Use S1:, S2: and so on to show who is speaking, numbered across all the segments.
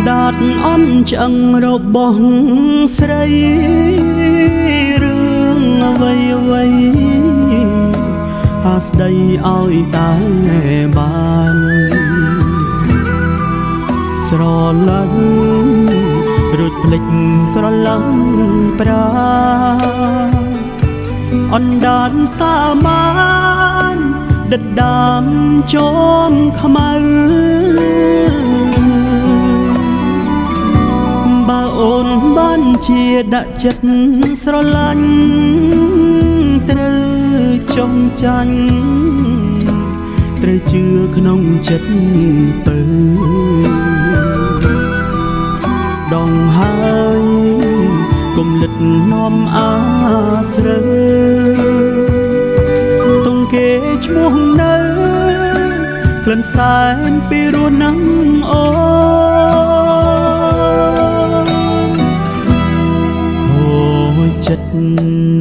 S1: ដាតអន់ឆ្អឹងរបស់ស្រីរឿងអ្វីអ្វីហាស្ដីឲ្យតែបានស្រឡាញ់រួចភ្លេចក្រឡឹងប្រាអណ្ដាតសាមានដិតដាមជោមខ្មៅបើអូនបានជាដាក់ចិត្តស្រឡាញ់ត្រូវចងចាញ់ត្រូវជឿក្នុងចិត្តពើស្ដងហើយគុំលិតនាំអាស្រើតុងគេឈ្មោះនៅក្លិនសែនពីរស់នឹងអូចិត្ត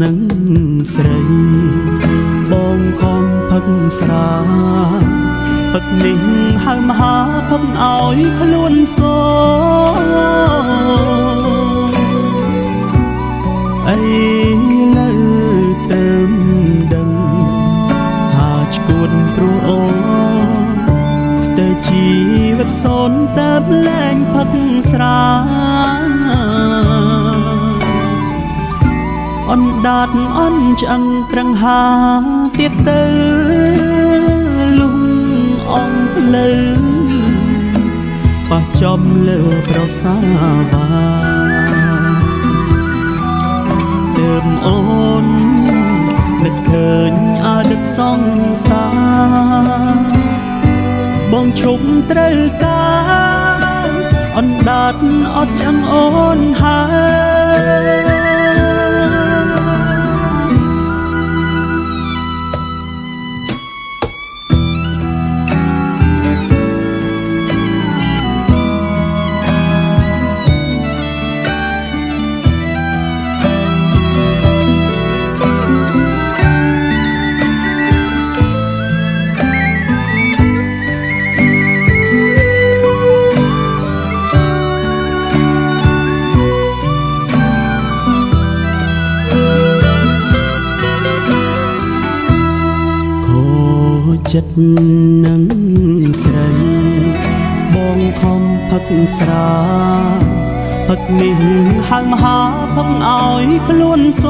S1: នឹងស្រីបងខំផឹកស្រាផឹកនេះហើយមហាផឹកឲ្យខ្លួនសអីលើទៅដឹងថាឈួនព្រោះអូស្ទើរជីវិតសូនទៅលែងផឹកស្រាអណ្ដាតអន់ឆ្អឹងប្រឹងហាទៀតទៅលំអងភ្លឺបោះចំលើប្រសាបាទើបអូននឹកឃើញអតីតសង្សារបងឈប់ត្រូវការអណ្ដាតអត់ឆ្អឹងអូនហើយចិត្តនឹងស្រីបងខំផឹកស្រាផឹកនេះហើយមហាផឹកឲ្យខ្លួនស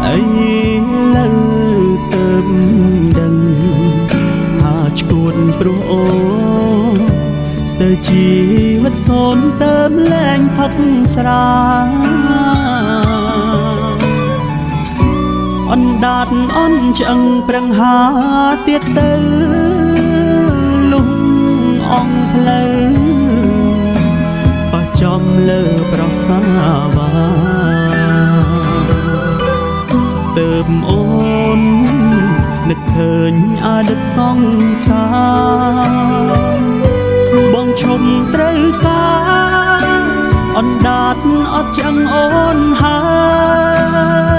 S1: អីលើទៅដឹងថាឈួនព្រោះអូស្ទើរជីវិតសូនទៅលែងផឹកស្រាអណ្ដាតអន់ឆ្អឹងប្រឹងហាទៀតទៅលំអងផ្លូវបោះចំលើប្រសាបាទើបអូននឹកឃើញអតីតសង្សារបងឈប់ត្រូវការអណ្ដាតអត់ឆ្អឹងអូនហើយ